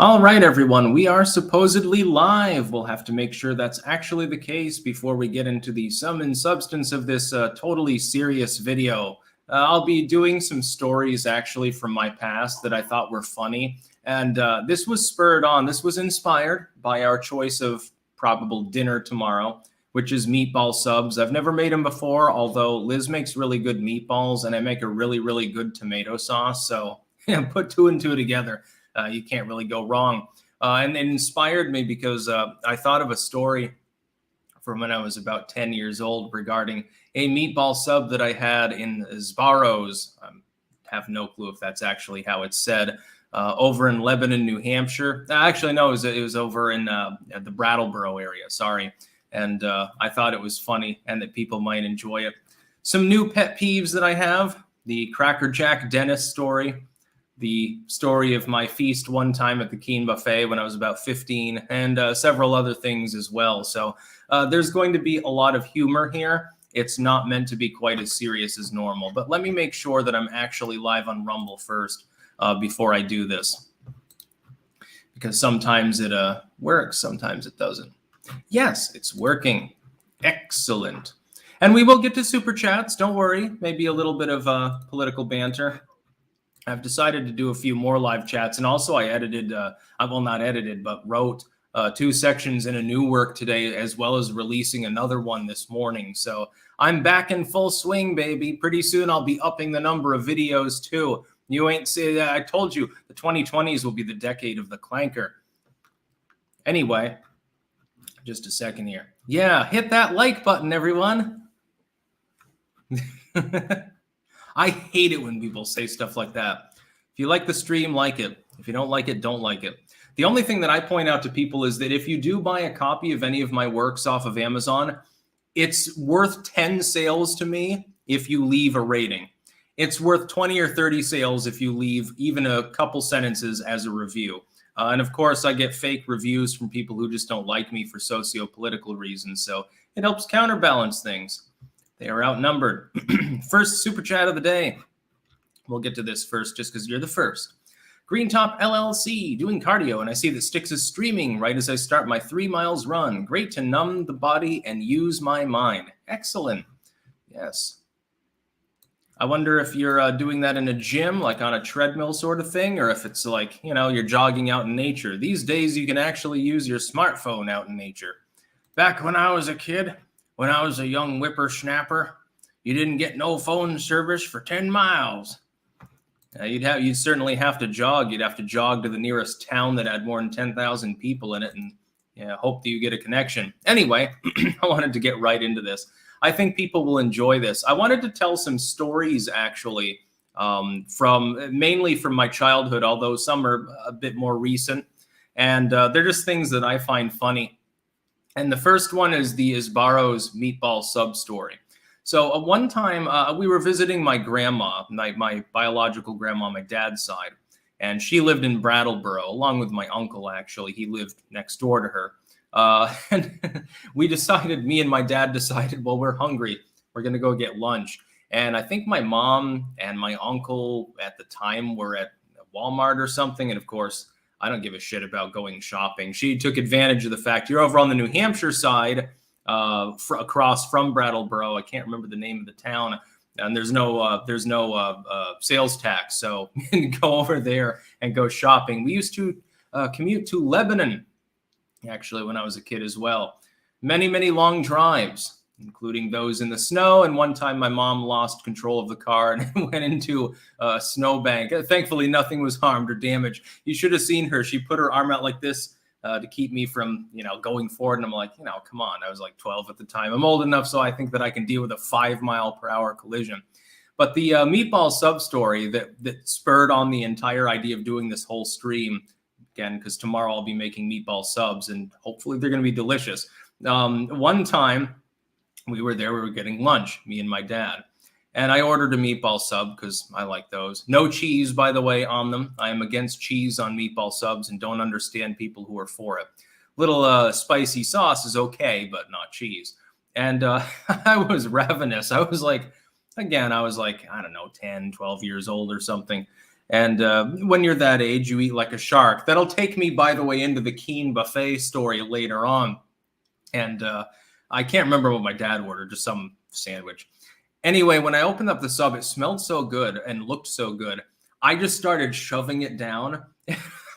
All right, everyone, we are supposedly live. We'll have to make sure that's actually the case before we get into the sum and substance of this totally serious video. I'll be doing some stories actually from my past that I thought were funny. And this was spurred on, this was inspired by our choice of probable dinner tomorrow, which is meatball subs. I've never made them before, although Liz makes really good meatballs and I make a really, really good tomato sauce. So put two and two together. You can't really go wrong. And it inspired me because I thought of a story from when I was about 10 years old regarding a meatball sub that I had in Zbaro's. I have no clue if that's actually how it's said. Over in Lebanon, New Hampshire. Actually, no, it was over in the Brattleboro area. Sorry. And I thought it was funny and that people might enjoy it. Some new pet peeves that I have. The Cracker Jack Dennis story. The story of my feast one time at the Keen Buffet when I was about 15, and several other things as well. So there's going to be a lot of humor here. It's not meant to be quite as serious as normal, but let me make sure that I'm actually live on Rumble first before I do this, because sometimes it works, sometimes it doesn't. Yes, it's working. Excellent. And we will get to super chats. Don't worry. Maybe a little bit of political banter. I've decided to do a few more live chats, and also I edited, well, not edited, but wrote 2 sections in a new work today, as well as releasing another one this morning. So I'm back in full swing, baby. Pretty soon I'll be upping the number of videos too. You ain't see that. I told you the 2020s will be the decade of the clanker. Anyway, just a second here. Yeah, hit that like button, everyone. I hate it when people say stuff like that. If you like the stream, like it. If you don't like it, don't like it. The only thing that I point out to people is that if you do buy a copy of any of my works off of Amazon, it's worth 10 sales to me if you leave a rating. It's worth 20 or 30 sales if you leave even a couple sentences as a review. And of course, I get fake reviews from people who just don't like me for socio-political reasons. So it helps counterbalance things. They are outnumbered. First super chat of the day. We'll get to this first just because you're the first. Green Top LLC, doing cardio, and I see that Styx is streaming right as I start my 3 miles run. Great to numb the body and use my mind. Excellent. Yes. I wonder if you're doing that in a gym, like on a treadmill sort of thing, or if it's like, you know, you're jogging out in nature. These days, you can actually use your smartphone out in nature. Back when I was a kid, when I was a young whippersnapper, you didn't get no phone service for 10 miles. You'd certainly have to jog. You'd have to jog to the nearest town that had more than 10,000 people in it and hope that you get a connection. Anyway, I wanted to get right into this. I think people will enjoy this. I wanted to tell some stories, actually, mainly from my childhood, although some are a bit more recent. And they're just things that I find funny. And the first one is the Zbaro's meatball sub story. So one time we were visiting my grandma, my biological grandma, my dad's side, and she lived in Brattleboro, along with my uncle, actually. He lived next door to her. And me and my dad decided, well, we're hungry. We're going to go get lunch. And I think my mom and my uncle at the time were at Walmart or something. And of course, I don't give a shit about going shopping. She took advantage of the fact you're over on the New Hampshire side, across from Brattleboro. I can't remember the name of the town, and there's no sales tax, so you can go over there and go shopping. We used to commute to Lebanon, actually, when I was a kid as well. Many, many long drives, including those in the snow. And one time my mom lost control of the car and went into a snowbank. Thankfully, nothing was harmed or damaged. You should have seen her. She put her arm out like this to keep me from, going forward. And I'm like, come on. I was like 12 at the time. I'm old enough, so I think that I can deal with a 5-mile-per-hour collision. But the meatball sub story that spurred on the entire idea of doing this whole stream, again, because tomorrow I'll be making meatball subs, and hopefully they're going to be delicious. One time, we were getting lunch, me and my dad. And I ordered a meatball sub because I like those. No cheese, by the way, on them. I am against cheese on meatball subs and don't understand people who are for it. Little spicy sauce is okay, but not cheese. And I was ravenous. I was like, I don't know, 10, 12 years old or something. And when you're that age, you eat like a shark. That'll take me, by the way, into the Keen buffet story later on. And I can't remember what my dad ordered, just some sandwich. Anyway, when I opened up the sub, it smelled so good and looked so good. I just started shoving it down.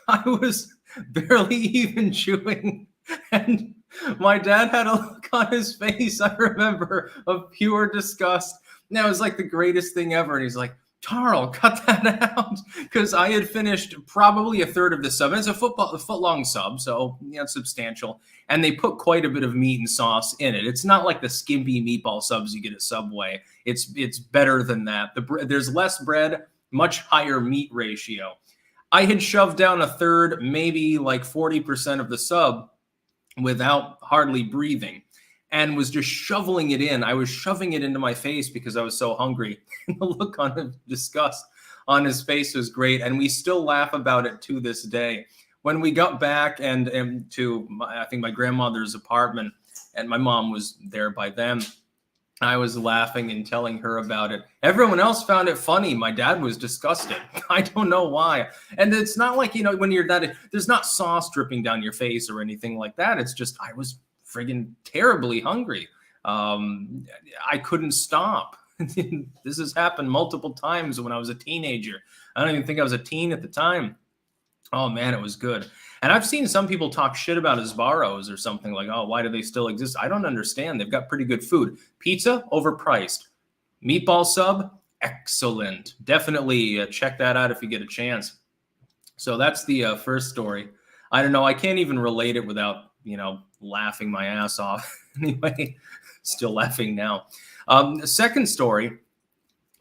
I was barely even chewing. And my dad had a look on his face, I remember, of pure disgust. And that was like the greatest thing ever. And he's like, Tarl, cut that out. Because I had finished probably a third of the sub. And it's a foot-long sub, so it's substantial. And they put quite a bit of meat and sauce in it. It's not like the skimpy meatball subs you get at Subway. It's better than that. There's less bread, much higher meat ratio. I had shoved down a third, maybe like 40% of the sub without hardly breathing, and was just shoveling it in. I was shoving it into my face because I was so hungry. And the look on disgust on his face was great, and we still laugh about it to this day. When we got back and to, I think, my grandmother's apartment, and my mom was there by then, I was laughing and telling her about it. Everyone else found it funny. My dad was disgusted. I don't know why. And it's not like, when you're that, there's not sauce dripping down your face or anything like that. It's just, I was friggin' terribly hungry. I couldn't stop. This has happened multiple times when I was a teenager. I don't even think I was a teen at the time. Oh man, it was good. And I've seen some people talk shit about Sbarro's or something like, oh, why do they still exist? I don't understand. They've got pretty good food. Pizza, overpriced. Meatball sub, excellent. Definitely check that out if you get a chance. So that's the first story. I don't know. I can't even relate it without, laughing my ass off. Anyway, still laughing now. The second story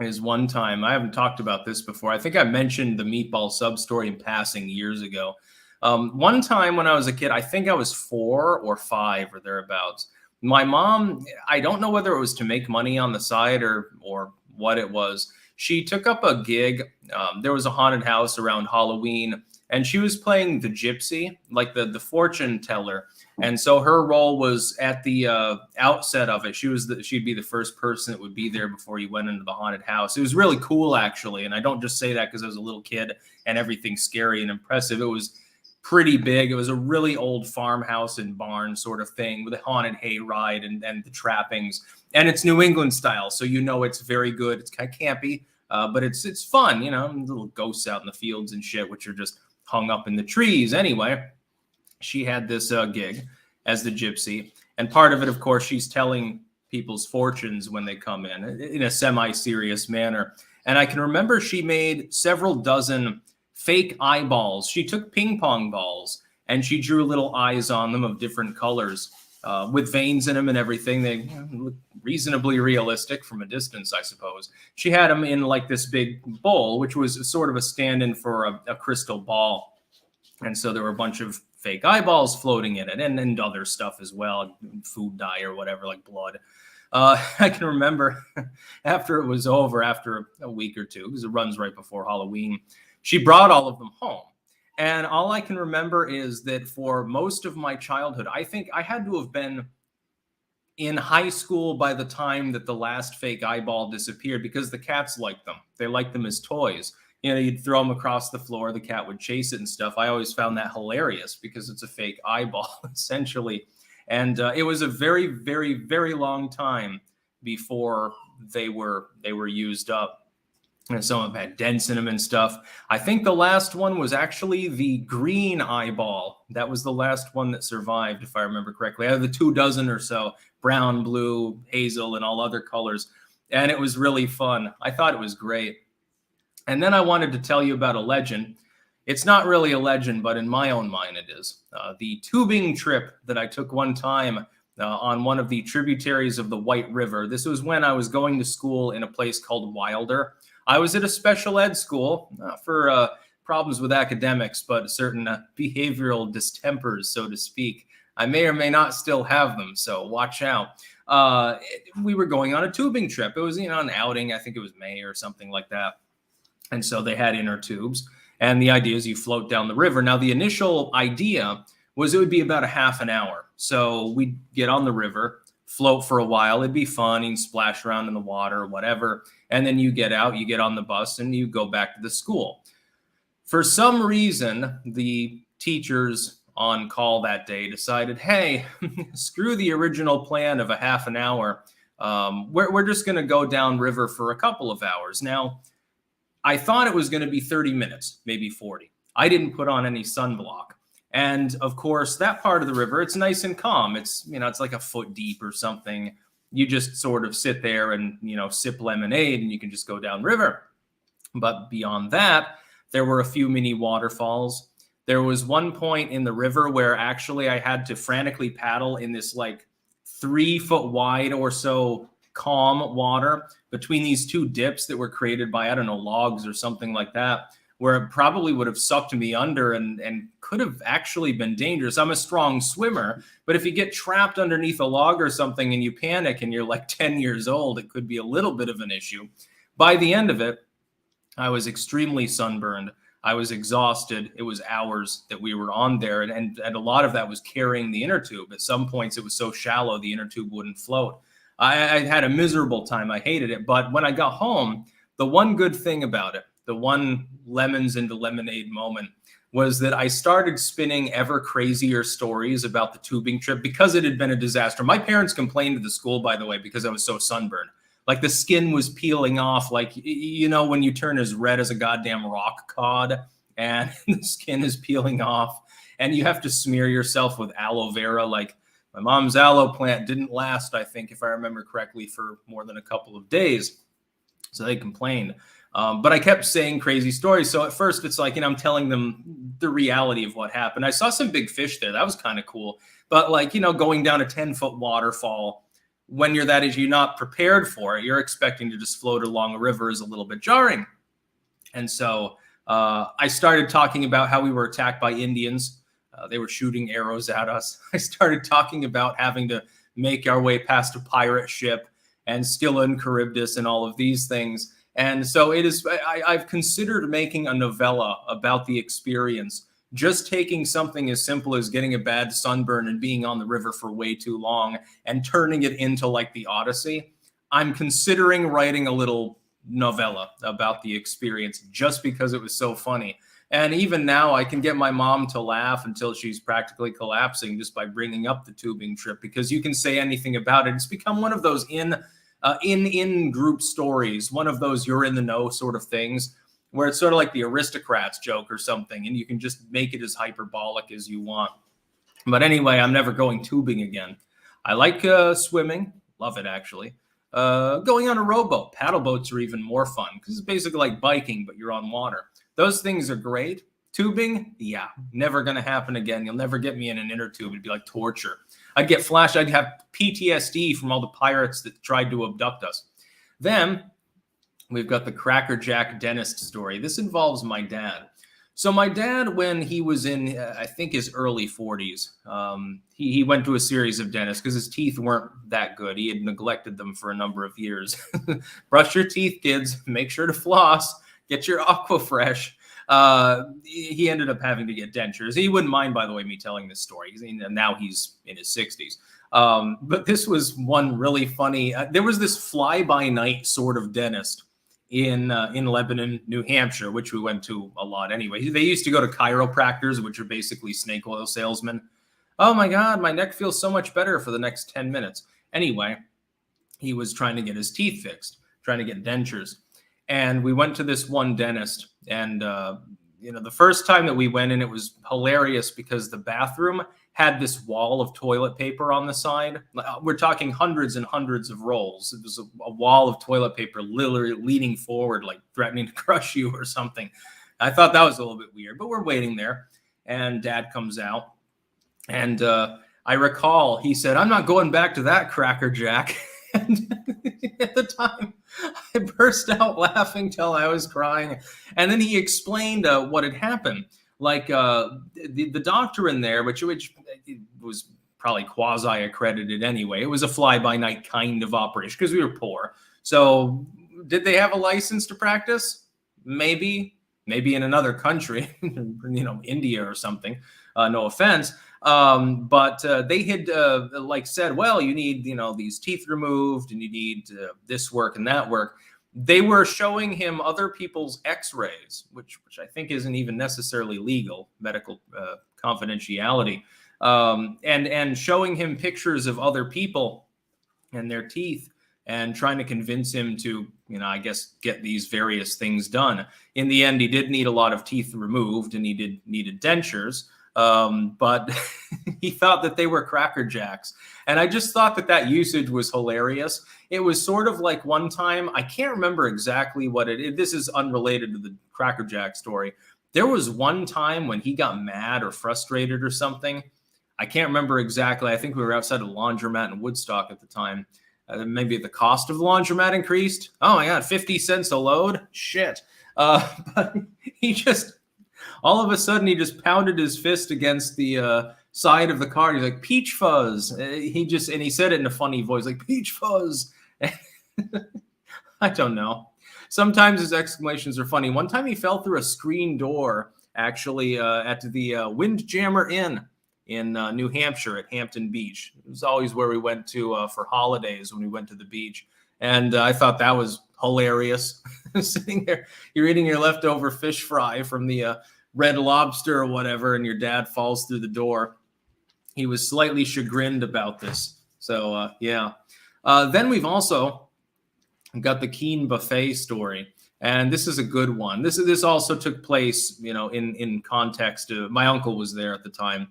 is one time, I haven't talked about this before. I think I mentioned the meatball sub story in passing years ago. One time when I was a kid, I think I was 4 or 5 or thereabouts. My mom, I don't know whether it was to make money on the side or what it was. She took up a gig. There was a haunted house around Halloween, and she was playing the gypsy, like the fortune teller. And so her role was at the outset of it. She'd be the first person that would be there before you went into the haunted house. It was really cool, actually. And I don't just say that because I was a little kid and everything's scary and impressive. It was pretty big. It was a really old farmhouse and barn sort of thing with a haunted hayride and the trappings. And it's New England style, so it's very good. It's kind of campy, but it's fun, little ghosts out in the fields and shit, which are just hung up in the trees. Anyway, she had this gig as the gypsy, and part of it, of course, she's telling people's fortunes when they come in a semi-serious manner. And I can remember she made several dozen fake eyeballs. She took ping pong balls and she drew little eyes on them of different colors with veins in them and everything. They look reasonably realistic from a distance, I suppose. She had them in like this big bowl, which was sort of a stand-in for a crystal ball. And so there were a bunch of fake eyeballs floating in it and other stuff as well, food dye or whatever, like blood. I can remember after it was over, after a week or two, because it runs right before Halloween, she brought all of them home. And all I can remember is that for most of my childhood, I think I had to have been in high school by the time that the last fake eyeball disappeared, because the cats liked them. They liked them as toys. You'd throw them across the floor, the cat would chase it and stuff. I always found that hilarious because it's a fake eyeball, essentially. And it was a very, very, very long time before they were used up. And some of them had dents in them and stuff. I think the last one was actually the green eyeball. That was the last one that survived, if I remember correctly. Out of the 2 dozen or so, brown, blue, hazel, and all other colors. And it was really fun. I thought it was great. And then I wanted to tell you about a legend. It's not really a legend, but in my own mind it is. The tubing trip that I took one time on one of the tributaries of the White River. This was when I was going to school in a place called Wilder. I was at a special ed school, not for problems with academics, but certain behavioral distempers, so to speak. I may or may not still have them, so watch out. We were going on a tubing trip. It was, an outing. I think it was May or something like that. And so they had inner tubes. And the idea is you float down the river. Now, the initial idea was it would be about a half an hour. So we'd get on the river, float for a while. It'd be fun. You can splash around in the water or whatever. And then you get out, you get on the bus, and you go back to the school. For some reason, the teachers on call that day decided, hey, screw the original plan of a half an hour. We're just going to go down river for a couple of hours. Now, I thought it was going to be 30 minutes, maybe 40. I didn't put on any sunblock. And of course, that part of the river, it's nice and calm. It's, it's like a foot deep or something. You just sort of sit there and, sip lemonade and you can just go down river. But beyond that, there were a few mini waterfalls. There was one point in the river where actually I had to frantically paddle in this like 3 foot wide or so calm water between these 2 dips that were created by, I don't know, logs or something like that, where it probably would have sucked me under and could have actually been dangerous. I'm a strong swimmer, but if you get trapped underneath a log or something and you panic and you're like 10 years old, it could be a little bit of an issue. By the end of it, I was extremely sunburned. I was exhausted. It was hours that we were on there, and a lot of that was carrying the inner tube. At some points, it was so shallow, the inner tube wouldn't float. I had a miserable time. I hated it. But when I got home, the one good thing about it, the one lemons into lemonade moment, was that I started spinning ever crazier stories about the tubing trip because it had been a disaster. My parents complained to the school, by the way, because I was so sunburned. Like the skin was peeling off, like, when you turn as red as a goddamn rock cod and the skin is peeling off and you have to smear yourself with aloe vera. Like my mom's aloe plant didn't last, I think, if I remember correctly, for more than a couple of days. So they complained. But I kept saying crazy stories. So at first it's like, I'm telling them the reality of what happened. I saw some big fish there. That was kind of cool. But like, going down a 10-foot waterfall, when you're that age, you're not prepared for it. You're expecting to just float along a river is a little bit jarring. And so I started talking about how we were attacked by Indians. They were shooting arrows at us. I started talking about having to make our way past a pirate ship and Scylla and Charybdis and all of these things. And so I've considered making a novella about the experience, just taking something as simple as getting a bad sunburn and being on the river for way too long and turning it into like the Odyssey. I'm considering writing a little novella about the experience just because it was so funny. And even now I can get my mom to laugh until she's practically collapsing just by bringing up the tubing trip, because you can say anything about it. It's become one of those in group stories, one of those you're in the know sort of things, where it's sort of like the aristocrats joke or something, and you can just make it as hyperbolic as you want. But anyway, I'm never going tubing again. I like swimming. Love it, actually. Going on a rowboat. Paddle boats are even more fun because it's basically like biking, but you're on water. Those things are great. Tubing, yeah, never going to happen again. You'll never get me in an inner tube. It'd be like torture. I'd get flashed. I'd have PTSD from all the pirates that tried to abduct us. Then we've got the Cracker Jack dentist story. This involves my dad. So my dad, when he was in, I think, his early 40s, he went to a series of dentists because his teeth weren't that good. He had neglected them for a number of years. Brush your teeth, kids. Make sure to floss. Get your Aquafresh. He ended up having to get dentures. He wouldn't mind, by the way, me telling this story. Now he's in his 60s. But this was one really funny. There was this fly-by-night sort of dentist in Lebanon, New Hampshire, which we went to a lot anyway. They used to go to chiropractors, which are basically snake oil salesmen. Oh my God, my neck feels so much better for the next 10 minutes. Anyway, he was trying to get his teeth fixed, trying to get dentures. And we went to this one dentist, and the first time that we went in, it was hilarious because the bathroom had this wall of toilet paper on the side. We're talking hundreds and hundreds of rolls. It was a wall of toilet paper literally leaning forward, like threatening to crush you or something. I thought that was a little bit weird, but we're waiting there, and Dad comes out, and I recall he said, "I'm not going back to that Cracker Jack." And at the time, I burst out laughing till I was crying. And then he explained what had happened. Like the doctor in there, which was probably quasi-accredited anyway. It was a fly-by-night kind of operation because we were poor. So did they have a license to practice? Maybe in another country, India or something. No offense. But they had said, well, you need, these teeth removed and you need this work and that work. they were showing him other people's x-rays, which I think isn't even necessarily legal, medical confidentiality, and showing him pictures of other people and their teeth and trying to convince him to, I guess, get these various things done. In the end, he did need a lot of teeth removed and he needed dentures. But he thought that they were Cracker Jacks. And I just thought that usage was hilarious. It was sort of like one time, I can't remember exactly what this is unrelated to the Cracker Jack story. There was one time when he got mad or frustrated or something. I can't remember exactly. I think we were outside a laundromat in Woodstock at the time. Maybe the cost of the laundromat increased. Oh my God, 50 cents a load? Shit. But he just... all of a sudden, he just pounded his fist against the side of the car. He's like, "Peach fuzz." And he said it in a funny voice, like, "Peach fuzz." I don't know. Sometimes his exclamations are funny. One time he fell through a screen door, actually, at the Windjammer Inn in New Hampshire at Hampton Beach. It was always where we went to for holidays when we went to the beach. And I thought that was hilarious. Sitting there, you're eating your leftover fish fry from the Red Lobster or whatever, and your dad falls through the door. He was slightly chagrined about this. So, yeah. Then we've also got the Keen Buffet story. And this is a good one. This also took place, in context. My uncle was there at the time.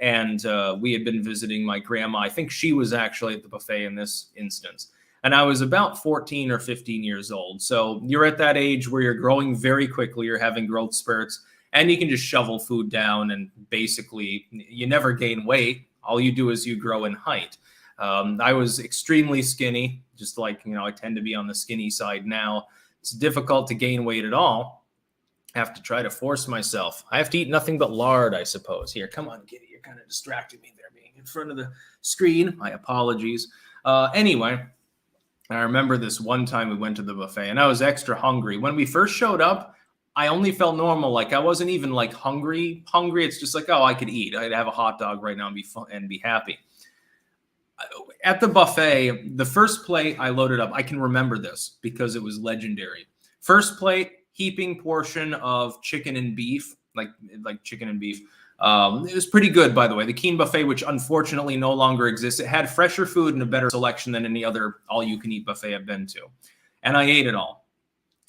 And we had been visiting my grandma. I think she was actually at the buffet in this instance. And I was about 14 or 15 years old. So you're at that age where you're growing very quickly. You're having growth spurts. And you can just shovel food down and basically you never gain weight. All you do is you grow in height. I was extremely skinny, just like, I tend to be on the skinny side now. It's difficult to gain weight at all. I have to try to force myself. I have to eat nothing but lard, I suppose. Here, come on, Kitty. You're kind of distracting me there being in front of the screen. My apologies. Anyway, I remember this one time we went to the buffet and I was extra hungry. When we first showed up, I only felt normal. Like I wasn't even like hungry. It's just like, oh, I could eat. I'd have a hot dog right now and be happy. At the buffet, the first plate I loaded up, I can remember this because it was legendary. First plate, heaping portion of chicken and beef, like chicken and beef. It was pretty good, by the way. The Keen Buffet, which unfortunately no longer exists, it had fresher food and a better selection than any other all-you-can-eat buffet I've been to. And I ate it all.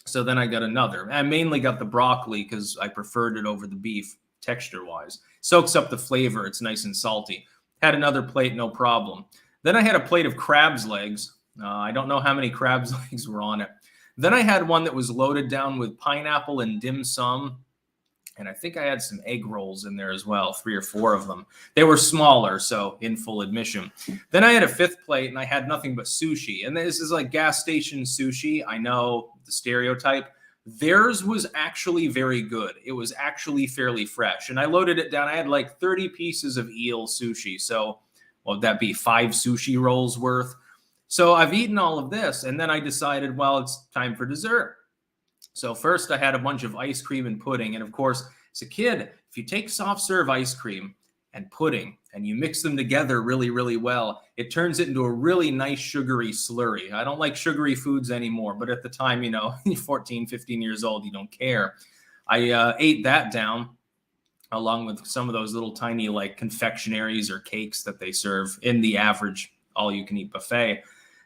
So then I got another. I mainly got the broccoli because I preferred it over the beef texture-wise. Soaks up the flavor. It's nice and salty. Had another plate, no problem. Then I had a plate of crab's legs. I don't know how many crab's legs were on it. Then I had one that was loaded down with pineapple and dim sum. And I think I had some egg rolls in there as well, 3 or 4 of them. They were smaller, so in full admission. Then I had a 5th plate, and I had nothing but sushi. And this is like gas station sushi. I know the stereotype. Theirs was actually very good. It was actually fairly fresh. And I loaded it down. I had like 30 pieces of eel sushi. So what would that be, 5 sushi rolls worth? So I've eaten all of this, and then I decided, well, it's time for dessert. So first I had a bunch of ice cream and pudding. And of course, as a kid, if you take soft serve ice cream and pudding and you mix them together really, really well, it turns it into a really nice sugary slurry. I don't like sugary foods anymore, but at the time, you're 14, 15 years old, you don't care. I ate that down along with some of those little tiny like confectionaries or cakes that they serve in the average all-you-can-eat buffet.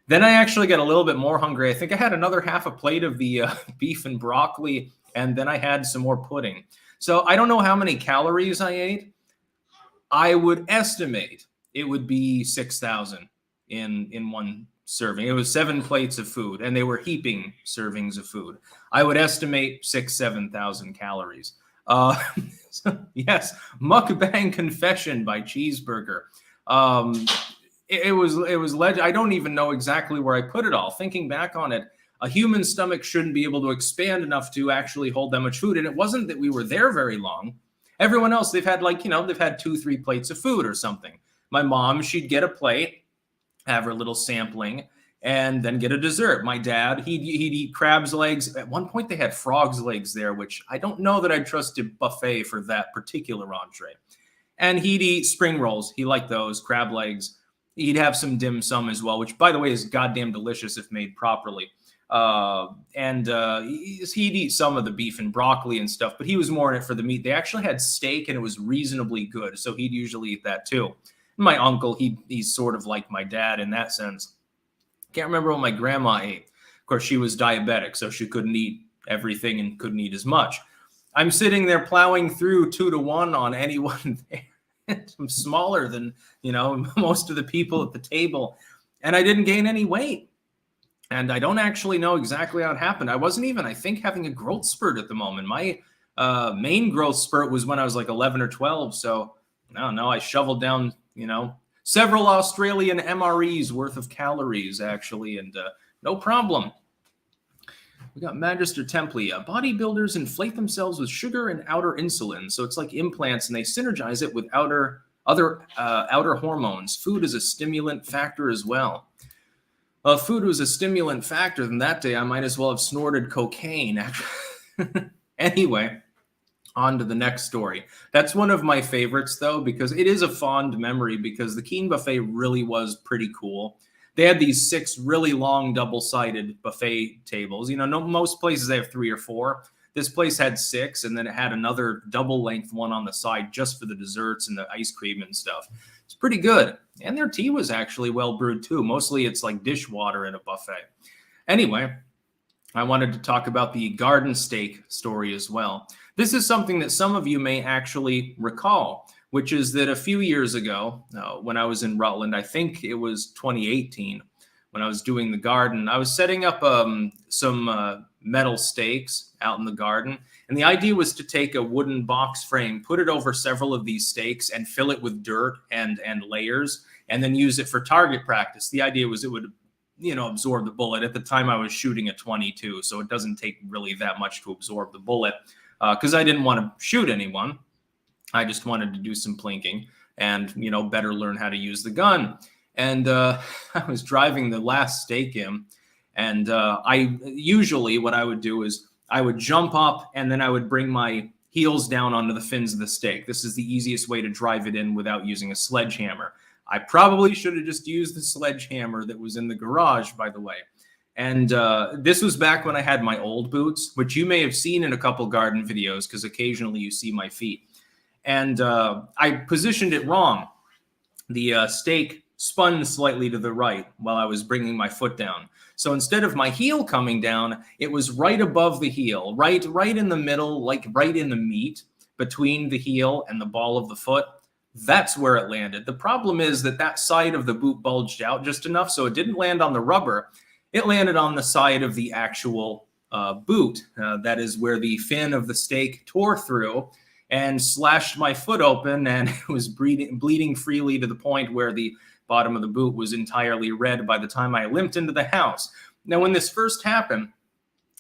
Then I actually got a little bit more hungry. I think I had another half a plate of the beef and broccoli, and then I had some more pudding. So I don't know how many calories I ate. I would estimate it would be 6,000 in one serving. It was 7 plates of food, and they were heaping servings of food. I would estimate 7,000 calories. So, yes, mukbang confession by Cheeseburger. It was legend. I don't even know exactly where I put it all. Thinking back on it, a human stomach shouldn't be able to expand enough to actually hold that much food. And it wasn't that we were there very long. Everyone else, they've had they've had 2-3 plates of food or something. My mom, she'd get a plate, have her little sampling, and then get a dessert. My dad, he'd eat crab's legs. At one point, they had frog's legs there, which I don't know that I'd trust a buffet for that particular entree. And he'd eat spring rolls. He liked those, crab legs. He'd have some dim sum as well, which, by the way, is goddamn delicious if made properly. He'd eat some of the beef and broccoli and stuff, but he was more in it for the meat. They actually had steak, and it was reasonably good, so he'd usually eat that too. And my uncle, he's sort of like my dad in that sense. Can't remember what my grandma ate. Of course, she was diabetic, so she couldn't eat everything and couldn't eat as much. I'm sitting there plowing through 2-to-1 on anyone there. I'm smaller than, most of the people at the table, and I didn't gain any weight. And I don't actually know exactly how it happened. I wasn't even, I think, having a growth spurt at the moment. My main growth spurt was when I was like 11 or 12. So I don't know. I shoveled down, several Australian MREs worth of calories, actually, and no problem. We got Magister Templi. Bodybuilders inflate themselves with sugar and outer insulin. So it's like implants, and they synergize it with other outer hormones. Food is a stimulant factor as well. Well, if food was a stimulant factor, then that day I might as well have snorted cocaine. Anyway, on to the next story. That's one of my favorites, though, because it is a fond memory, because the Keen Buffet really was pretty cool. They had these 6 really long double-sided buffet tables. Most places they have 3 or 4. This place had 6, and then it had another double-length one on the side just for the desserts and the ice cream and stuff. It's pretty good. And their tea was actually well brewed, too. Mostly it's like dishwater in a buffet. Anyway, I wanted to talk about the garden steak story as well. This is something that some of you may actually recall, which is that a few years ago, when I was in Rutland, I think it was 2018, when I was doing the garden, I was setting up some metal stakes out in the garden. And the idea was to take a wooden box frame, put it over several of these stakes, and fill it with dirt and layers, and then use it for target practice. The idea was it would absorb the bullet. At the time, I was shooting a .22, so it doesn't take really that much to absorb the bullet, because I didn't want to shoot anyone. I just wanted to do some plinking and, better learn how to use the gun. And I was driving the last stake in, and usually what I would do is I would jump up and then I would bring my heels down onto the fins of the stake. This is the easiest way to drive it in without using a sledgehammer. I probably should have just used the sledgehammer that was in the garage, by the way. And this was back when I had my old boots, which you may have seen in a couple garden videos, because occasionally you see my feet. And I positioned it wrong. The stake spun slightly to the right while I was bringing my foot down. So instead of my heel coming down, it was right above the heel, right in the middle, like right in the meat between the heel and the ball of the foot. That's where it landed. The problem is that side of the boot bulged out just enough, so it didn't land on the rubber. It landed on the side of the actual boot. That is where the fin of the stake tore through and slashed my foot open, and it was bleeding freely to the point where the bottom of the boot was entirely red by the time I limped into the house. Now, when this first happened,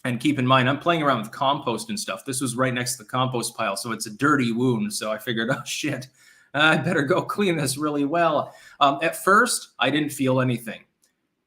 and keep in mind, I'm playing around with compost and stuff. This was right next to the compost pile, so it's a dirty wound. So I figured, oh shit, I better go clean this really well. At first, I didn't feel anything,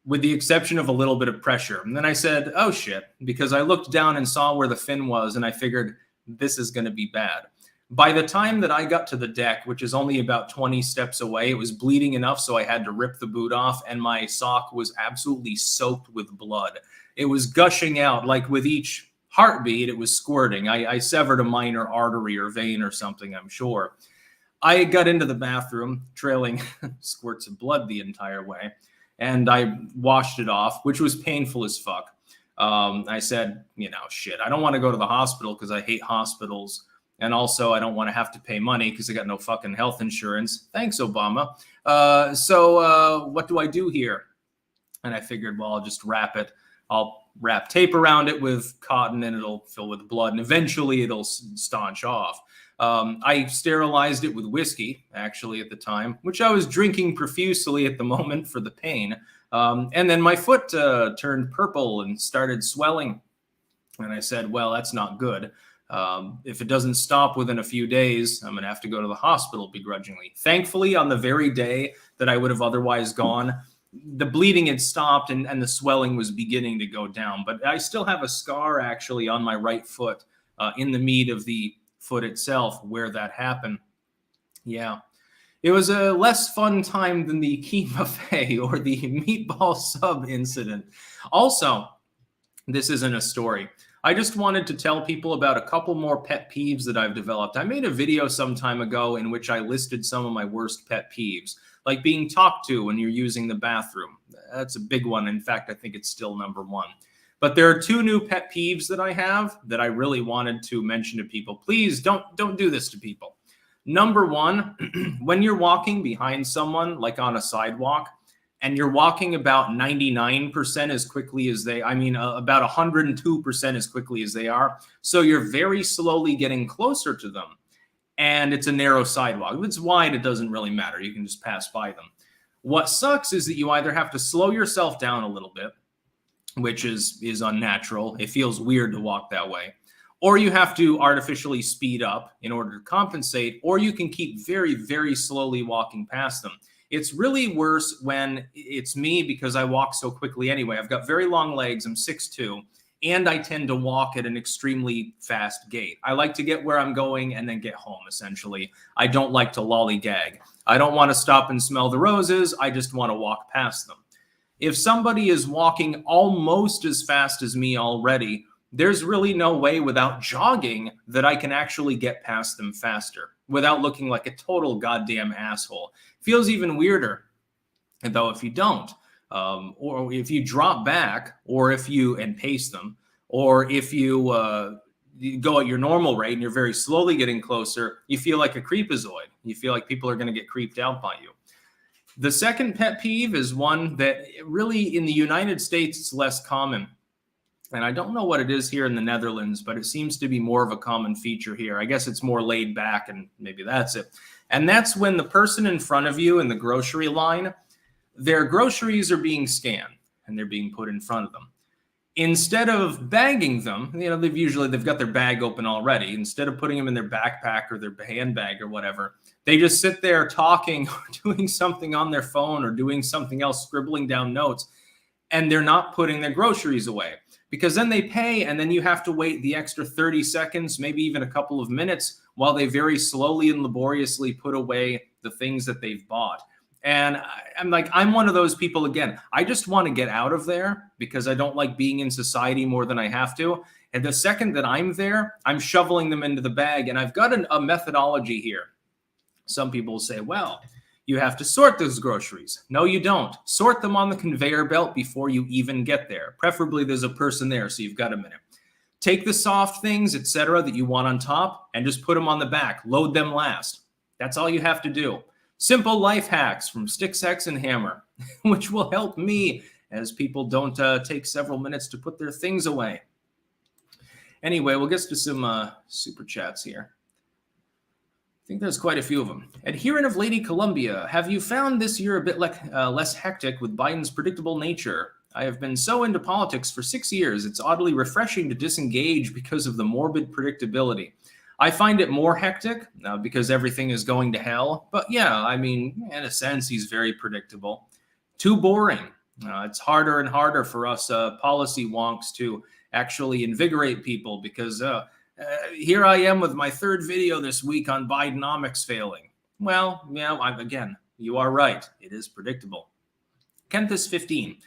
with the exception of a little bit of pressure. And then I said, oh shit, because I looked down and saw where the fin was, and I figured this is going to be bad. By the time that I got to the deck, which is only about 20 steps away, it was bleeding enough so I had to rip the boot off, and my sock was absolutely soaked with blood. It was gushing out, like with each heartbeat, it was squirting. I severed a minor artery or vein or something, I'm sure. I got into the bathroom, trailing squirts of blood the entire way, and I washed it off, which was painful as fuck. I said, shit, I don't want to go to the hospital because I hate hospitals. And also, I don't want to have to pay money because I got no fucking health insurance. Thanks, Obama. So what do I do here? And I figured, well, I'll just wrap it. I'll wrap tape around it with cotton, and it'll fill with blood, and eventually it'll staunch off. I sterilized it with whiskey, actually, at the time, which I was drinking profusely at the moment for the pain. And then my foot turned purple and started swelling. And I said, well, that's not good. If it doesn't stop within a few days, I'm going to have to go to the hospital begrudgingly. Thankfully, on the very day that I would have otherwise gone, the bleeding had stopped and the swelling was beginning to go down. But I still have a scar actually on my right foot in the meat of the foot itself where that happened. Yeah. It was a less fun time than the Keen Buffet or the meatball sub incident. Also, This isn't a story. I just wanted to tell people about a couple more pet peeves that I've developed. I made a video some time ago in which I listed some of my worst pet peeves, like being talked to when you're using the bathroom. That's a big one. In fact, I think it's still number one. But there are two new pet peeves that I have that I really wanted to mention to people. Please don't do this to people. Number one, when you're walking behind someone, like on a sidewalk, and you're walking about 99% as quickly as about 102% as quickly as they are. So you're very slowly getting closer to them. And it's a narrow sidewalk. If it's wide, it doesn't really matter. You can just pass by them. What sucks is that you either have to slow yourself down a little bit, which is unnatural. It feels weird to walk that way. Or you have to artificially speed up in order to compensate, or you can keep very, very slowly walking past them. It's really worse when it's me because I walk so quickly anyway. I've got very long legs. I'm 6'2", and I tend to walk at an extremely fast gait. I like to get where I'm going and then get home, essentially. I don't like to lollygag. I don't want to stop and smell the roses. I just want to walk past them. If somebody is walking almost as fast as me already, there's really no way without jogging that I can actually get past them faster without looking like a total goddamn asshole. Feels even weirder, though, if you don't, or if you drop back, or if you and pace them, or if you go at your normal rate and you're very slowly getting closer, you feel like a creepazoid. You feel like people are going to get creeped out by you. The second pet peeve is one that really in the United States, it's less common. And I don't know what it is here in the Netherlands, but it seems to be more of a common feature here. I guess it's more laid back, and maybe that's it. And that's when the person in front of you in the grocery line, their groceries are being scanned and they're being put in front of them. Instead of bagging them, they've got their bag open already. Instead of putting them in their backpack or their handbag or whatever, they just sit there talking or doing something on their phone or doing something else, scribbling down notes, and they're not putting their groceries away. Because then they pay, and then you have to wait the extra 30 seconds, maybe even a couple of minutes, while they very slowly and laboriously put away the things that they've bought. And I'm one of those people, again, I just want to get out of there because I don't like being in society more than I have to. And the second that I'm there, I'm shoveling them into the bag. And I've got a methodology here. Some people say, well, you have to sort those groceries. No, you don't. Sort them on the conveyor belt before you even get there. Preferably there's a person there, so you've got a minute. Take the soft things, etc., that you want on top and just put them on the back. Load them last. That's all you have to do. Simple life hacks from Styx, and Hammer, which will help me as people don't take several minutes to put their things away. Anyway, we'll get to some super chats here. I think there's quite a few of them. Adherent of Lady Columbia, have you found this year a bit less hectic with Biden's predictable nature? I have been so into politics for 6 years, it's oddly refreshing to disengage because of the morbid predictability. I find it more hectic because everything is going to hell. But yeah, in a sense, he's very predictable. Too boring. It's harder and harder for us policy wonks to actually invigorate people because here I am with my third video this week on Bidenomics failing. Well, yeah, again, you are right. It is predictable. Kenthis15.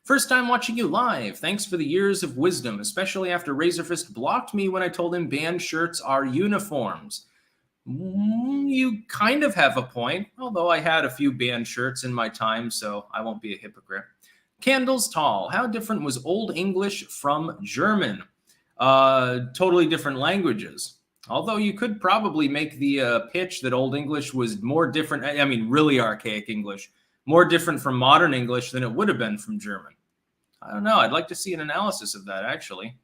First time watching you live. Thanks for the years of wisdom, especially after Razorfist blocked me when I told him band shirts are uniforms. You kind of have a point, although I had a few band shirts in my time, so I won't be a hypocrite. Candles Tall. How different was Old English from German? Totally different languages. Although you could probably make the pitch that Old English was more different, really archaic English, more different from modern English than it would have been from German. I don't know. I'd like to see an analysis of that, actually.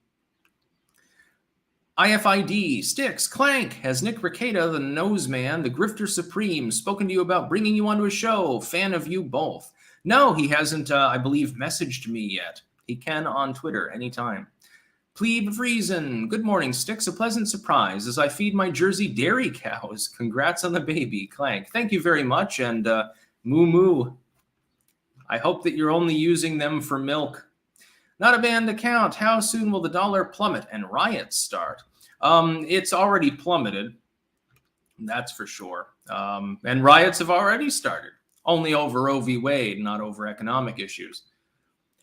IFID, Styx, Clank, has Nick Rekieta, the nose man, the grifter supreme, spoken to you about bringing you onto a show? Fan of you both. No, he hasn't, I believe, messaged me yet. He can on Twitter anytime. Plebe of Reason. Good morning, Styx. A pleasant surprise as I feed my Jersey dairy cows. Congrats on the baby, Clank. Thank you very much, and moo moo. I hope that you're only using them for milk. Not a banned account. How soon will the dollar plummet and riots start? It's already plummeted. That's for sure. And riots have already started. Only over Roe v. Wade, not over economic issues.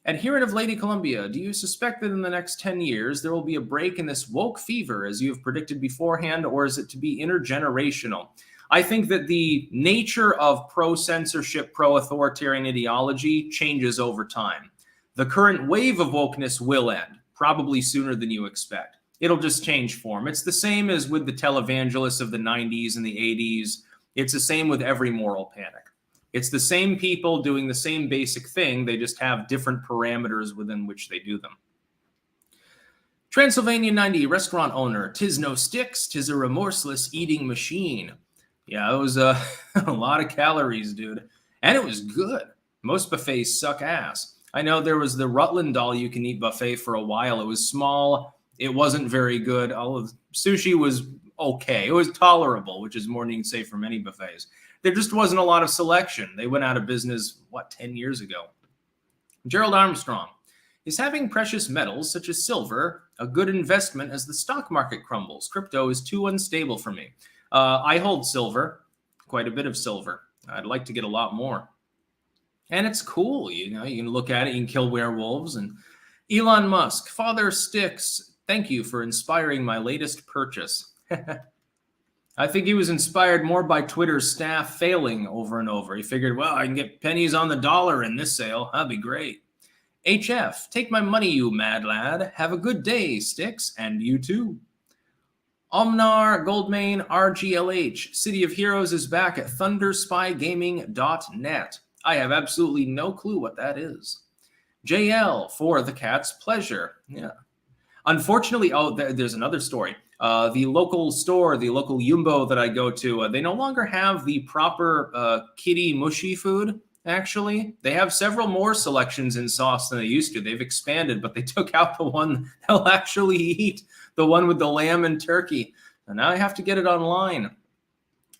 Adherent of Lady Columbia, do you suspect that in the next 10 years there will be a break in this woke fever as you have predicted beforehand, or is it to be intergenerational? I think that the nature of pro-censorship, pro-authoritarian ideology changes over time. The current wave of wokeness will end, probably sooner than you expect. It'll just change form. It's the same as with the televangelists of the 90s and the 80s. It's the same with every moral panic. It's the same people doing the same basic thing. They just have different parameters within which they do them. Transylvania 90, restaurant owner. Tis no Styx, tis a remorseless eating machine. Yeah, it was a lot of calories, dude. And it was good. Most buffets suck ass. I know there was the Rutland all-you-can-eat buffet for a while. It was small. It wasn't very good. All of sushi was okay. It was tolerable, which is more than you can say for many buffets. There just wasn't a lot of selection. They went out of business, 10 years ago? Gerald Armstrong. Is having precious metals such as silver a good investment as the stock market crumbles? Crypto is too unstable for me. I hold silver, quite a bit of silver. I'd like to get a lot more. And it's cool, you can look at it, you can kill werewolves. And Elon Musk, Father Styx, thank you for inspiring my latest purchase. I think he was inspired more by Twitter's staff failing over and over. He figured, well, I can get pennies on the dollar in this sale. That'd be great. HF, take my money, you mad lad. Have a good day, Styx, and you too. Omnar Goldmain RGLH, City of Heroes is back at thunderspygaming.net. I have absolutely no clue what that is. JL, for the cat's pleasure. Yeah. Unfortunately, there's another story. The local store, the local Yumbo that I go to, they no longer have the proper kitty mushy food, actually. They have several more selections in sauce than they used to. They've expanded, but they took out the one they'll actually eat, the one with the lamb and turkey. And now I have to get it online.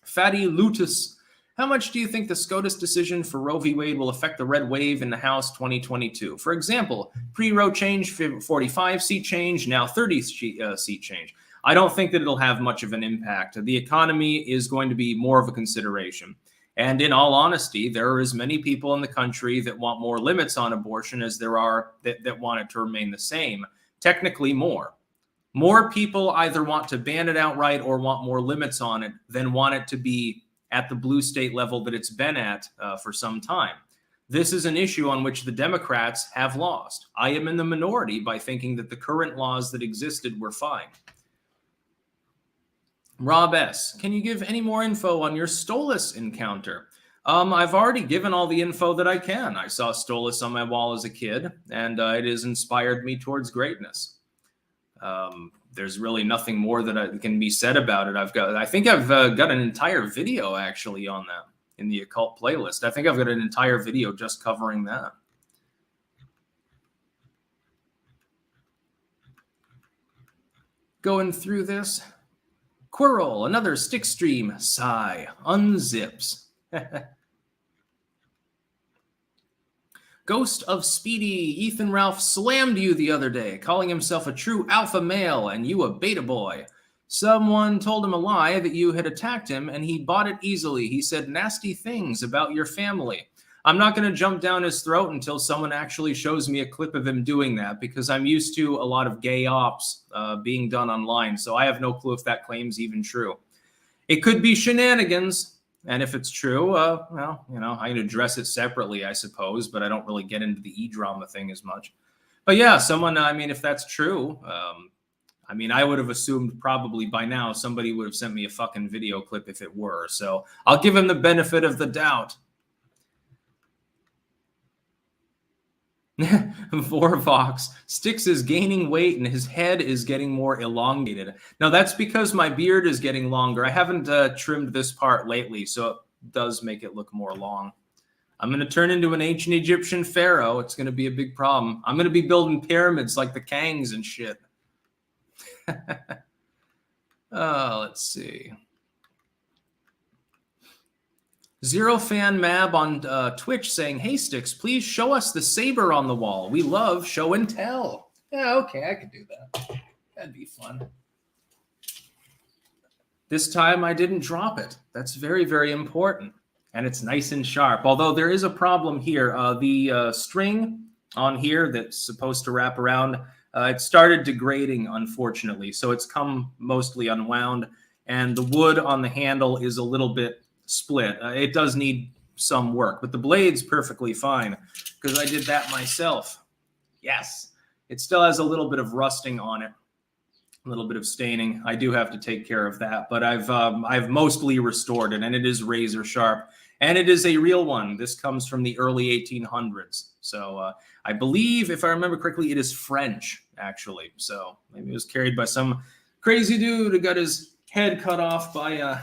Fatty Lutus, how much do you think the SCOTUS decision for Roe v. Wade will affect the red wave in the House 2022? For example, pre-Roe change, 45-seat change, now 30-seat change. I don't think that it'll have much of an impact. The economy is going to be more of a consideration. And in all honesty, there are as many people in the country that want more limits on abortion as there are that want it to remain the same. Technically more. More people either want to ban it outright or want more limits on it than want it to be at the blue state level that it's been at for some time. This is an issue on which the Democrats have lost. I am in the minority by thinking that the current laws that existed were fine. Rob S., can you give any more info on your Stolas encounter? I've already given all the info that I can. I saw Stolas on my wall as a kid, and it has inspired me towards greatness. There's really nothing more that can be said about it. I think I've got an entire video actually on that in the occult playlist. I think I've got an entire video just covering that. Going through this. Quirrell, another stick stream. Sigh. Unzips. Ghost of Speedy, Ethan Ralph slammed you the other day, calling himself a true alpha male and you a beta boy. Someone told him a lie that you had attacked him and he bought it easily. He said nasty things about your family. I'm not going to jump down his throat until someone actually shows me a clip of him doing that, because I'm used to a lot of gay ops being done online, so I have no clue if that claim's even true. It could be shenanigans, and if it's true, well, I can address it separately, I suppose, but I don't really get into the e-drama thing as much. But yeah, if that's true, I would have assumed probably by now somebody would have sent me a fucking video clip if it were, so I'll give him the benefit of the doubt. Vorvox, Styx is gaining weight and his head is getting more elongated. Now that's because my beard is getting longer. I haven't trimmed this part lately, so it does make it look more long. I'm going to turn into an ancient Egyptian pharaoh. It's going to be a big problem. I'm going to be building pyramids like the Kangs and shit. Let's see. Zero Fan Mab on Twitch saying, hey, Styx, please show us the saber on the wall. We love show and tell. Yeah, okay, I could do that. That'd be fun. This time I didn't drop it. That's very, very important. And it's nice and sharp. Although there is a problem here. The string on here that's supposed to wrap around. It started degrading, unfortunately, so it's come mostly unwound, and the wood on the handle is a little bit split. It does need some work, but the blade's perfectly fine because I did that myself. Yes, it still has a little bit of rusting on it, a little bit of staining. I do have to take care of that, but I've mostly restored it, and it is razor sharp, and it is a real one. This comes from the early 1800s, so I believe, if I remember correctly, it is French, actually. So maybe it was carried by some crazy dude who got his head cut off by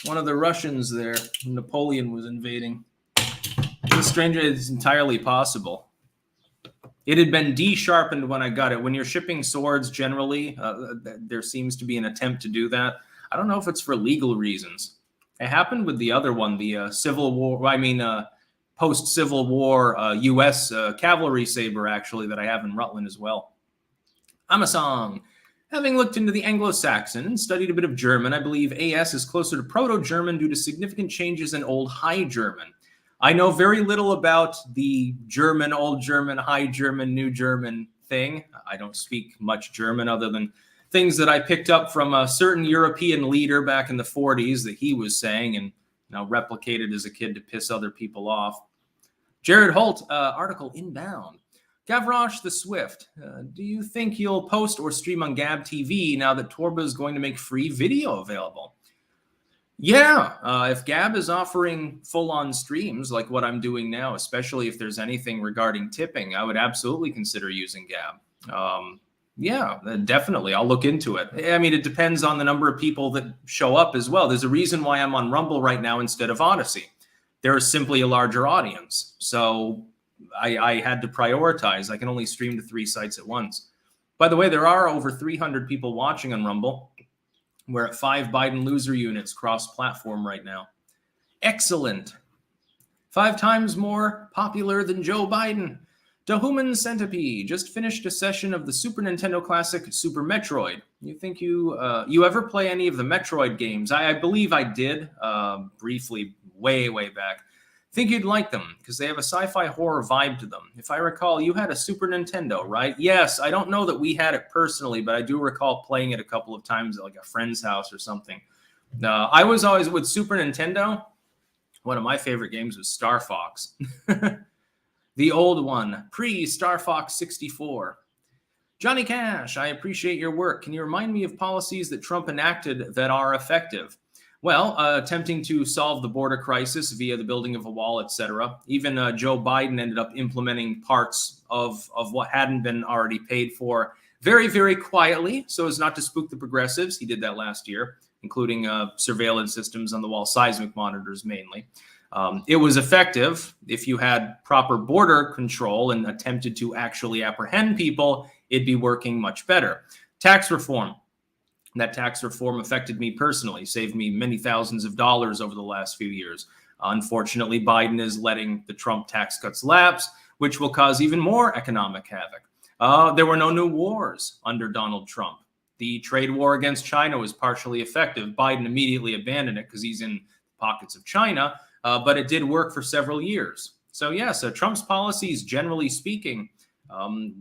one of the Russians there. Napoleon was invading. The stranger is entirely possible. It had been de-sharpened when I got it. When you're shipping swords, generally, there seems to be an attempt to do that. I don't know if it's for legal reasons. It happened with the other one, the Civil War, post-Civil War U.S. Cavalry saber, actually, that I have in Rutland as well. I'm a song. Having looked into the Anglo-Saxon and studied a bit of German, I believe AS is closer to Proto-German due to significant changes in Old High German. I know very little about the German, Old German, High German, New German thing. I don't speak much German other than things that I picked up from a certain European leader back in the 40s that he was saying and now replicated as a kid to piss other people off. Jared Holt, article inbound. Gavroche the Swift, do you think you'll post or stream on Gab TV now that Torba is going to make free video available? Yeah, if Gab is offering full-on streams like what I'm doing now, especially if there's anything regarding tipping, I would absolutely consider using Gab. Yeah, definitely. I'll look into it. I mean, it depends on the number of people that show up as well. There's a reason why I'm on Rumble right now instead of Odyssey. There is simply a larger audience. So I had to prioritize. I can only stream to 3 sites at once. By the way, there are over 300 people watching on Rumble. We're at 5 Biden loser units cross-platform right now. Excellent. 5 times more popular than Joe Biden. Dahuman Centipede just finished a session of the Super Nintendo classic Super Metroid. You think you ever play any of the Metroid games? I believe I did briefly, way back. Think you'd like them because they have a sci-fi horror vibe to them. If I recall, you had a Super Nintendo, right? Yes, I don't know that we had it personally, but I do recall playing it a couple of times at like a friend's house or something. I was always with Super Nintendo. One of my favorite games was Star Fox. The old one, pre-Star Fox 64. Johnny Cash, I appreciate your work. Can you remind me of policies that Trump enacted that are effective? Well, attempting to solve the border crisis via the building of a wall, etc. Even Joe Biden ended up implementing parts of what hadn't been already paid for very quietly so as not to spook the progressives. He did that last year, including surveillance systems on the wall, seismic monitors mainly. It was effective if you had proper border control and attempted to actually apprehend people. It'd be working much better. Tax reform. That tax reform affected me personally, saved me many thousands of dollars over the last few years. Unfortunately, Biden is letting the Trump tax cuts lapse, which will cause even more economic havoc. There were no new wars under Donald Trump. The trade war against China was partially effective. Biden immediately abandoned it because he's in the pockets of China, but it did work for several years. So yes, Trump's policies, generally speaking,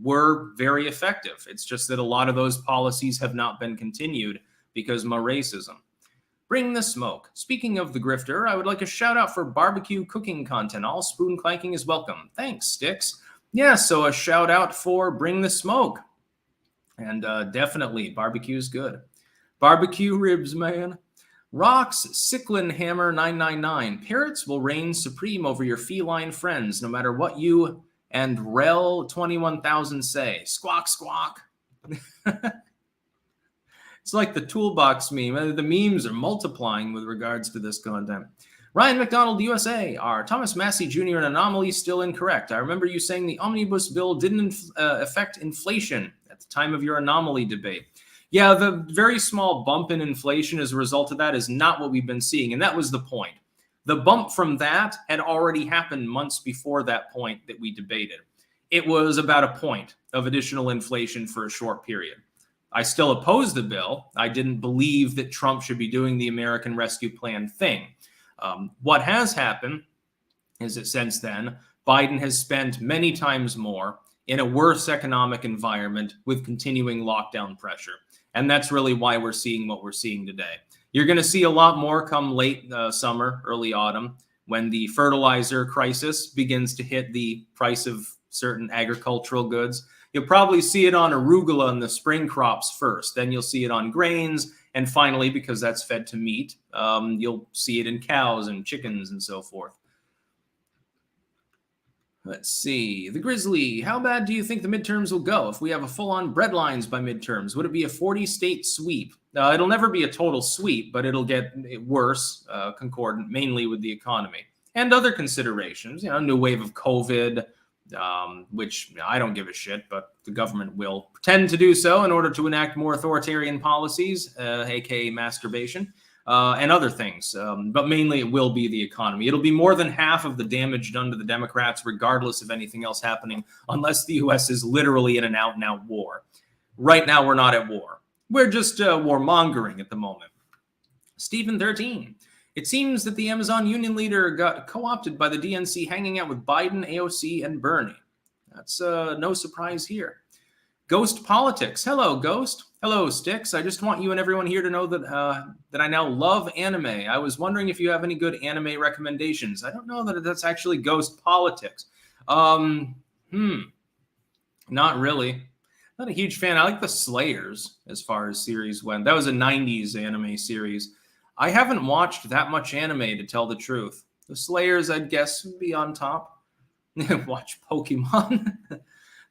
were very effective. It's just that a lot of those policies have not been continued because more racism. Bring the smoke. Speaking of the grifter, I would like a shout out for barbecue cooking content. All spoon clanking is welcome. Thanks, Styx. Yeah, so a shout out for Bring the Smoke. And definitely, barbecue is good. Barbecue ribs, man. Rocks Cyclin Hammer 999. Parrots will reign supreme over your feline friends, no matter what you and Rel 21,000 say. Squawk, squawk. It's like the toolbox meme. The memes are multiplying with regards to this content. Ryan McDonald, USA. Are Thomas Massey Jr. and Anomaly still incorrect? I remember you saying the omnibus bill didn't affect inflation at the time of your Anomaly debate. Yeah, the very small bump in inflation as a result of that is not what we've been seeing, and that was the point. The bump from that had already happened months before that point that we debated. It was about a point of additional inflation for a short period. I still oppose the bill. I didn't believe that Trump should be doing the American Rescue Plan thing. What has happened is that since then, Biden has spent many times more in a worse economic environment with continuing lockdown pressure. And that's really why we're seeing what we're seeing today. You're going to see a lot more come late summer, early autumn, when the fertilizer crisis begins to hit the price of certain agricultural goods. You'll probably see it on arugula and the spring crops first. Then you'll see it on grains. And finally, because that's fed to meat, you'll see it in cows and chickens and so forth. Let's see. The Grizzly. How bad do you think the midterms will go if we have a full-on breadlines by midterms? Would it be a 40-state sweep? It'll never be a total sweep, but it'll get worse, concordant mainly with the economy and other considerations. You know, new wave of COVID, which I don't give a shit, but the government will pretend to do so in order to enact more authoritarian policies, aka masturbation. And other things, but mainly it will be the economy. It'll be more than half of the damage done to the Democrats, regardless of anything else happening, unless the U.S. is literally in an out-and-out war. Right now, we're not at war. We're just warmongering at the moment. Stephen 13. It seems that the Amazon union leader got co-opted by the DNC hanging out with Biden, AOC, and Bernie. That's no surprise here. Ghost Politics. Hello, Ghost. Hello, Styx. I just want you and everyone here to know that that I now love anime. I was wondering if you have any good anime recommendations. I don't know that that's actually Ghost Politics. Not really. Not a huge fan. I like the Slayers as far as series went. That was a 90s anime series. I haven't watched that much anime, to tell the truth. The Slayers, I'd guess, would be on top. Watch Pokemon.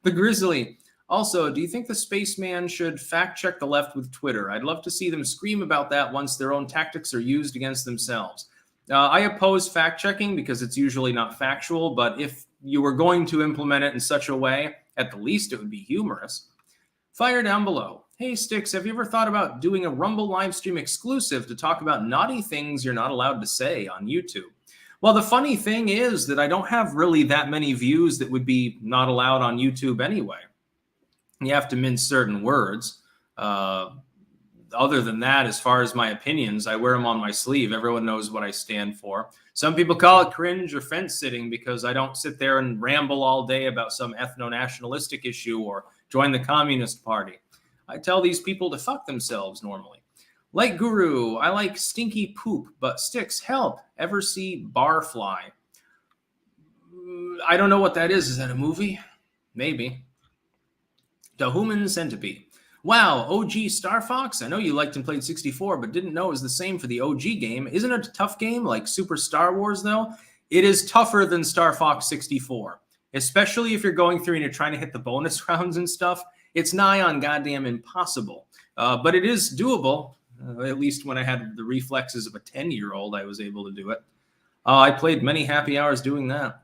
The Grizzly. Also, do you think the spaceman should fact-check the left with Twitter? I'd love to see them scream about that once their own tactics are used against themselves. I oppose fact-checking because it's usually not factual, but if you were going to implement it in such a way, at the least it would be humorous. Fire down below. Hey, Styx, have you ever thought about doing a Rumble live stream exclusive to talk about naughty things you're not allowed to say on YouTube? Well, the funny thing is that I don't have really that many views that would be not allowed on YouTube anyway. You have to mince certain words. Other than that, as far as my opinions, I wear them on my sleeve. Everyone knows what I stand for. Some people call it cringe or fence sitting because I don't sit there and ramble all day about some ethno-nationalistic issue or join the Communist Party. I tell these people to fuck themselves normally. Like Guru, I like stinky poop, but Styx, help. Ever see Barfly? I don't know what that is. Is that a movie? Maybe. The Human Centipede. Wow, OG Star Fox? I know you liked and played 64, but didn't know it was the same for the OG game. Isn't it a tough game like Super Star Wars, though? It is tougher than Star Fox 64, especially if you're going through and you're trying to hit the bonus rounds and stuff. It's nigh on goddamn impossible, but it is doable. At least when I had the reflexes of a 10-year-old, I was able to do it. I played many happy hours doing that.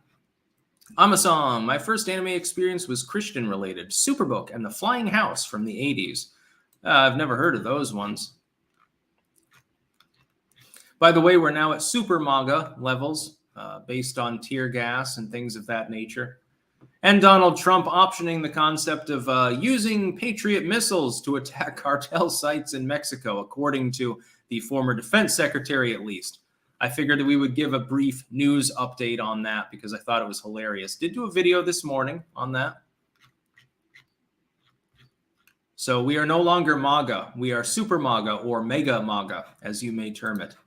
Amasong, my first anime experience was Christian-related. Superbook and The Flying House from the 80s. I've never heard of those ones. By the way, we're now at Super Manga levels, based on tear gas and things of that nature. And Donald Trump optioning the concept of using Patriot missiles to attack cartel sites in Mexico, according to the former defense secretary, at least. I figured that we would give a brief news update on that because I thought it was hilarious. Did do a video this morning on that. So we are no longer MAGA. We are Super MAGA or Mega MAGA, as you may term it.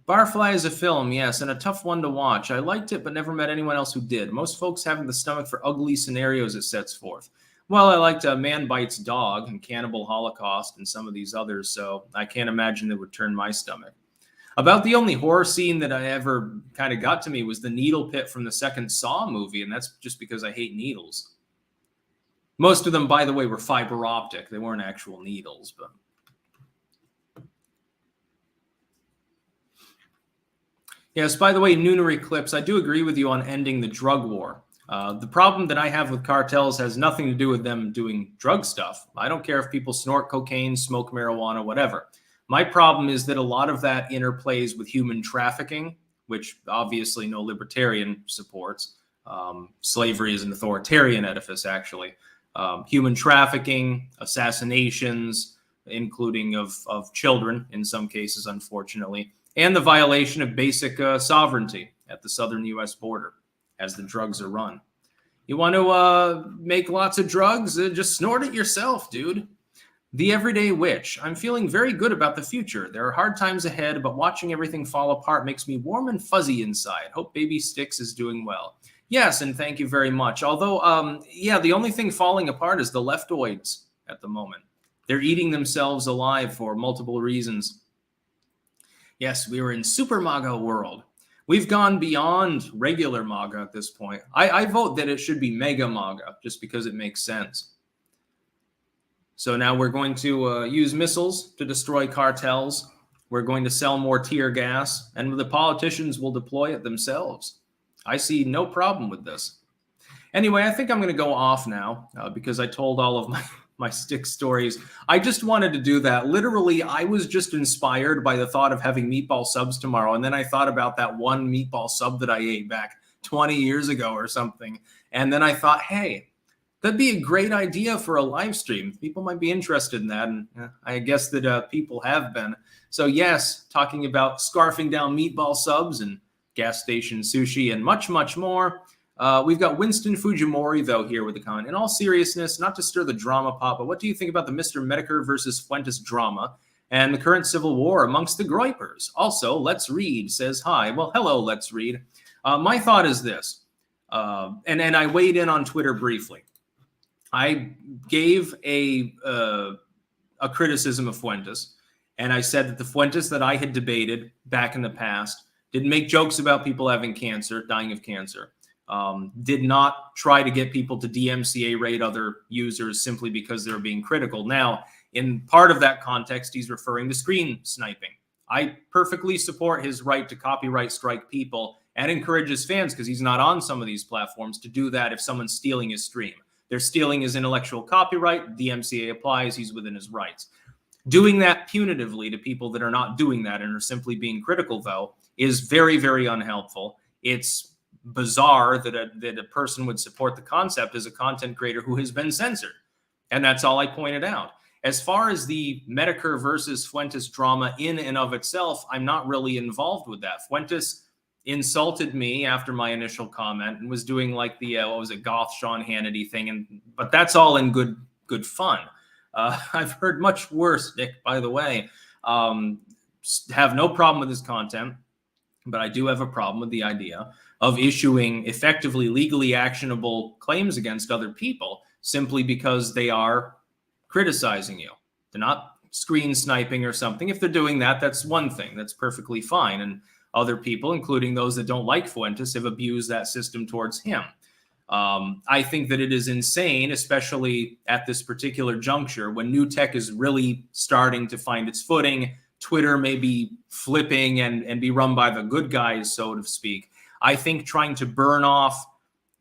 Barfly is a film, yes, and a tough one to watch. I liked it, but never met anyone else who did. Most folks haven't the stomach for ugly scenarios it sets forth. Well, I liked Man Bites Dog and Cannibal Holocaust and some of these others, so I can't imagine it would turn my stomach. About the only horror scene that I ever kind of got to me was the needle pit from the second Saw movie, and that's just because I hate needles. Most of them, by the way, were fiber optic. They weren't actual needles, but... Yes, by the way, Noonery Clips, I do agree with you on ending the drug war. The problem that I have with cartels has nothing to do with them doing drug stuff. I don't care if people snort cocaine, smoke marijuana, whatever. My problem is that a lot of that interplays with human trafficking, which obviously no libertarian supports. Slavery is an authoritarian edifice, actually. Human trafficking, assassinations, including of children in some cases, unfortunately, and the violation of basic sovereignty at the southern U.S. border. as the drugs are run. You want to make lots of drugs? Just snort it yourself, dude. The Everyday Witch. I'm feeling very good about the future. There are hard times ahead, but watching everything fall apart makes me warm and fuzzy inside. Hope baby Styx is doing well. Yes, and thank you very much. Although, yeah, the only thing falling apart is the leftoids at the moment. They're eating themselves alive for multiple reasons. Yes, we were in Super MAGA world. We've gone beyond regular MAGA at this point. I vote that it should be Mega MAGA, just because it makes sense. So now we're going to use missiles to destroy cartels. We're going to sell more tear gas, and the politicians will deploy it themselves. I see no problem with this. Anyway, I think I'm going to go off now because I told all of my Styx stories. I just wanted to do that. Literally, I was just inspired by the thought of having meatball subs tomorrow, and then I thought about that one meatball sub that I ate back 20 years ago or something, and then I thought, hey, that'd be a great idea for a live stream. People might be interested in that, and I guess that people have been. So yes, talking about scarfing down meatball subs and gas station sushi and much, much more. We've got Winston Fujimori, though, here with a comment. In all seriousness, not to stir the drama pot, but what do you think about the Mr. Medicare versus Fuentes drama and the current civil war amongst the Groypers? Also, Let's Read says hi. Well, hello, Let's Read. My thought is this, and I weighed in on Twitter briefly. I gave a criticism of Fuentes, and I said that the Fuentes that I had debated back in the past didn't make jokes about people having cancer, dying of cancer, did not try to get people to DMCA rate other users simply because they're being critical. Now, in part of that context, he's referring to screen sniping. I perfectly support his right to copyright strike people and encourage his fans, because he's not on some of these platforms, to do that if someone's stealing his stream. They're stealing his intellectual copyright. DMCA applies. He's within his rights. Doing that punitively to people that are not doing that and are simply being critical, though, is very, very unhelpful. It's bizarre that a person would support the concept as a content creator who has been censored. And that's all I pointed out. As far as the Medicare versus Fuentes drama in and of itself, I'm not really involved with that. Fuentes insulted me after my initial comment and was doing like the what was it, goth Sean Hannity thing, but that's all in good fun. I've heard much worse, Nick, by the way. Have no problem with his content, but I do have a problem with the idea of issuing effectively legally actionable claims against other people simply because they are criticizing you. They're not screen sniping or something. If they're doing that, that's one thing. That's perfectly fine. And other people, including those that don't like Fuentes, have abused that system towards him. I think that it is insane, especially at this particular juncture when new tech is really starting to find its footing. Twitter may be flipping and be run by the good guys, so to speak. I think trying to burn all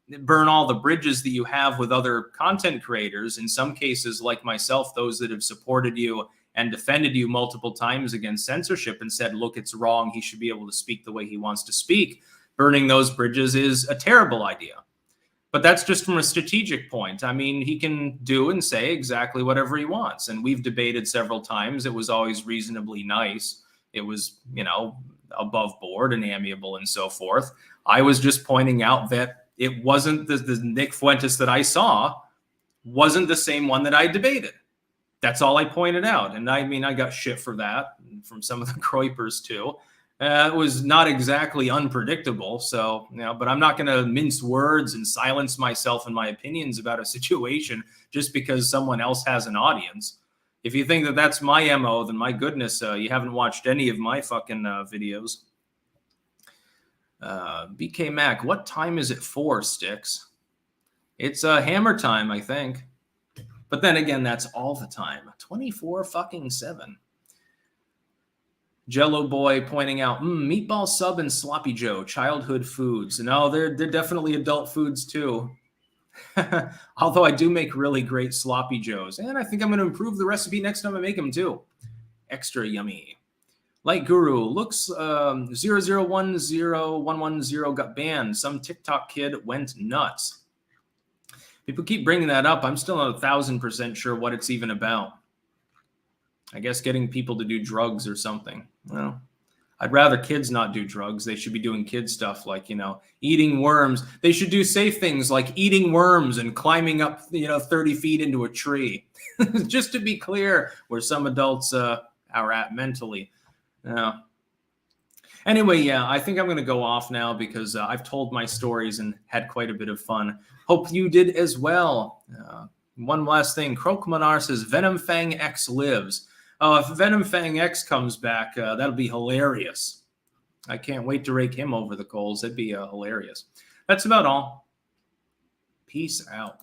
the bridges that you have with other content creators, in some cases like myself, those that have supported you and defended you multiple times against censorship and said, look, it's wrong, he should be able to speak the way he wants to speak. Burning those bridges is a terrible idea. But that's just from a strategic point. I mean, he can do and say exactly whatever he wants. And we've debated several times. It was always reasonably nice. It was, above board and amiable and so forth. I was just pointing out that it wasn't the Nick Fuentes that I saw wasn't the same one that I debated. That's all I pointed out. And I mean, I got shit for that from some of the Groypers too. It was not exactly unpredictable. So, but I'm not going to mince words and silence myself in my opinions about a situation just because someone else has an audience. If you think that that's my MO, then my goodness, you haven't watched any of my fucking videos. BK Mac, what time is it for, Styx? It's hammer time, I think. But then again, that's all the time. 24-7. Jello Boy pointing out, meatball sub and sloppy Joe, childhood foods. No, they're definitely adult foods too. Although I do make really great sloppy Joes. And I think I'm going to improve the recipe next time I make them too. Extra yummy. Light Guru, looks 0010110 got banned. Some TikTok kid went nuts. People keep bringing that up. I'm still not 1,000% sure what it's even about. I guess getting people to do drugs or something. Well, I'd rather kids not do drugs. They should be doing kid stuff like, eating worms. They should do safe things like eating worms and climbing up, 30 feet into a tree. Just to be clear, where some adults are at mentally. Anyway, yeah, I think I'm going to go off now because I've told my stories and had quite a bit of fun. Hope you did as well. One last thing. Croakmanar says Venom Fang X lives. If Venom Fang X comes back, that'll be hilarious. I can't wait to rake him over the coals. That'd be hilarious. That's about all. Peace out.